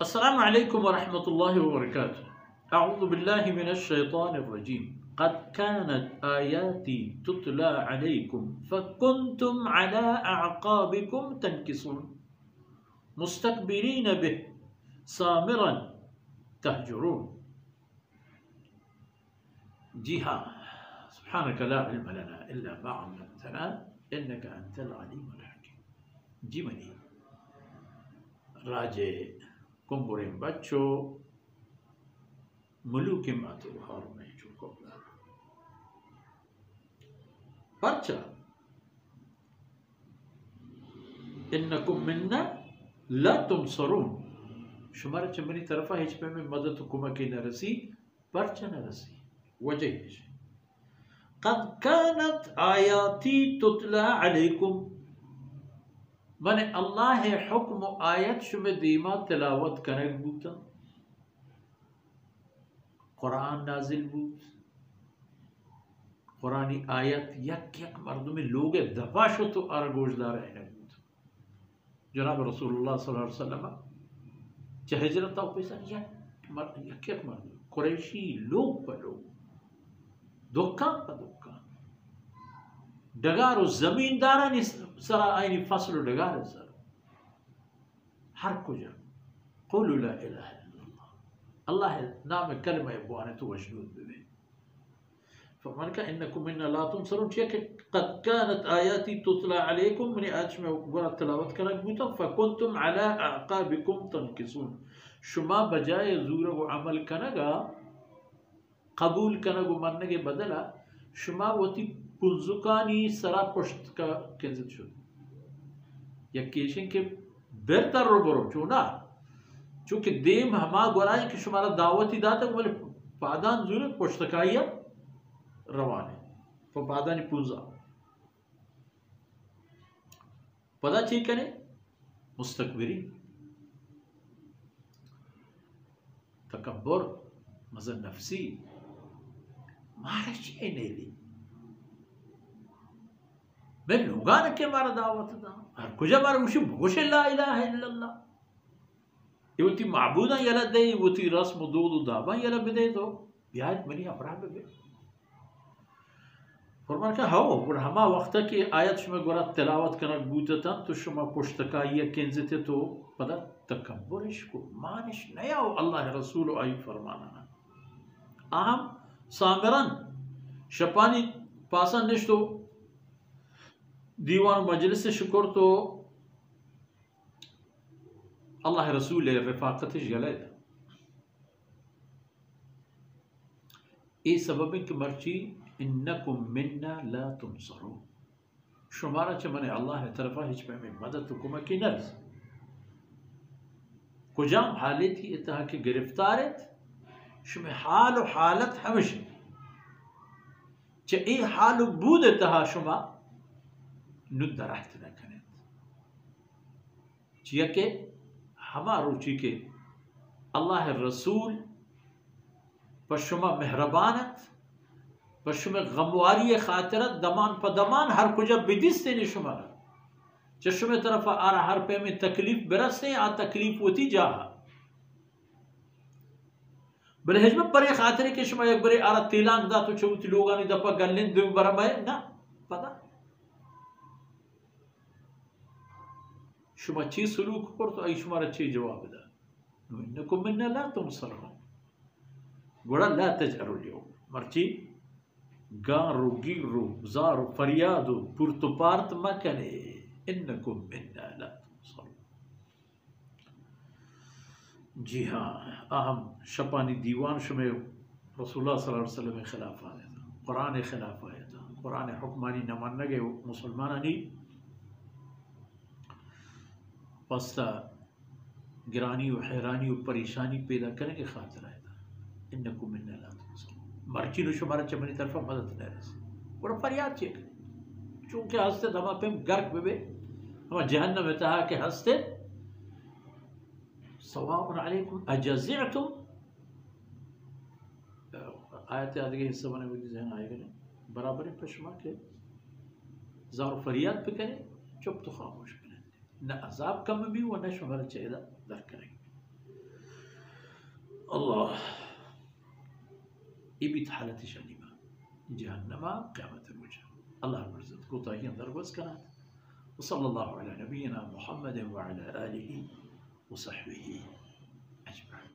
अस्सलामु अलैकुम वरहमतुल्लाहि वबरकातुहू। अऊज़ु बिल्लाहि मिनश शैतानिर रजीम। क़द कानत आयाती तुतला अलैकुम फकुंतुम अला अअक़ाबिकुम तनकिसून मुस्तकबिरीन बिह सामिरन तहजुरून। जी हाँ, सुब्हानक ला इल्म लना इल्ला मा अल्लमतना इन्नका अंतल अलीमुल हकीम। जी मनी राजे कुंबुरें बच्चो मलूके मातु हार में चुको परचा इन्नकुम मिन्ना ला तुमसरून। शुमार चमनी तरफा हिच पे में मदद कुमके न रसी परचा न रसी वजह है। क़द कानत आयाती तुतला अलैकुम मने अल्लाह हुक्म आयत शुमे दीमा तिलावत करक बूता कुरान नाजिल बूत कुरानी आयत यक यक मर्दों में लोग दफाशो तो अरगोशदार रहने बूत जनाब रसूलुल्लाह सल्लल्लाहु अलैहि वसल्लम चाहे हजरत पैसा यक यक मर्द कुरैशी लोग पर लोग दुकान पर दुकान डगारो जमींदारा ने सरा आईनी फसल डगार सर हर कुछ क़ुलू ला इलाहा इल्लल्लाह अल्लाह नाम कलमा बुआने तो वजूद में फरमान का इन्नकुम मिन्ना ला तुमसरून चेक क़द कानत आयाती तुतला अलैकुम मैंने आज में गुरा तिलावत करना बूता फकुंतुम अला अअक़ाबिकुम तनकिसून शुमा बजाय ज़ूर व अमल कनगा कबूल कनगो मरने के बदला शुमा वती पुंजुकानी सरा पुष्ट का केंद्र शुद्ध या केशिंग के बेहतर रोबरो चुना चूंकि देम हमा गोराई कि शुमारा दावती दाता बोले पादान जुरे पुष्टकाइया रवाने तो पादानी पूजा पता ठीक करे मुस्तकबिरी तकब्बुर मज़न नफ्सी मारे चीज़ नहीं ली मैं लोगान के मारा दावत दा हर कुछ बार उसी भोशे ला इलाहा इल्लल्लाह युवती माबूदा यला दे युवती रस्म दूध दाबा यला बिदे तो ब्याज मनी अपराध बे फरमान का हाओ पर हमा वक्त की आयत में गोरा तिलावत करना बूतता तो शुमा पुष्टकाइया केंजते तो पता तकब्बुरिश को मानिश नया हो अल्लाह रसूल आई फरमाना आम सामिरन शपानी पासा निश्तो दीवान मजलिस से शुक्र तो अल्लाह रसूल रफाकत गले ए सबब कि मर्ची इन्नकुम मिन्ना ला तुमसरून शुमारा चमने अल्लाह तरफा हिच पे में मदद कुम की नर्स कुजाम हालत ही इतहा के गिरफ्तारत शुमे हाल व हालत हमेशा चे ए हाल बूद इतहा शुमा नुदरहत न करें चिया के हमारो ची के अल्लाह रसूल पशुमा मेहरबानत पशुमा गमवारी खातिरत दमान पदमान हर कुछ बिदिस्ते ने शुमारा चशमे तरफ आ हर पे में तकलीफ बरसे आ तकलीफ होती जा बले हजम परे खातिर के शुमा एक बरे आरा तिलांग दा तो चौथी लोगानी दपा गलिन दु बरम है ना पता शुमा ची सलूक कर तो आई शुमारा ची जवाब दा इन्नकुम मिन्ना ला तुमसरून गोड़ा ला तजअरु ल्यौम मर्ची गारो गिरो जारो फरियादो पुरतुपार्त मकने इन्नकुम मिन्ना ला तुमसरून। जी हाँ अहम शपानी दीवान शुमे रसूलुल्लाह सल्लल्लाहु अलैहि वसल्लम खिलाफ आया था कुरान खिलाफ आया था कुरान हुक्मानी न मानने के मुसलमानी पस्ता गिरानी और हैरानी और परेशानी पैदा करने के खातिर आया था इन्नकुम मिन्ना ला तुमसरून मर्ची नो शुमारा चमनी तरफा मदद न रसी और फरियाद चेक चूंकि हंसते धमा पे गर्क बे हम जहन्नम में तहा के हंसते सवाउन अलैकुम अजज़अतुम आयत आगे हिस्सा बने हुए जहन आएगा नहीं बराबर है पशमा के जार फरियाद पे करें चुप तो खामोश न अजाब कम भी वो न शुमारा चेहरा दर करेंगे। الله إبيت حالتي شنيمة جهنم قيامة الوجه. الله يرزق كوتاهين دربس كانت. وصلى الله على نبينا محمد وعلى آله وصحبه أجمعين.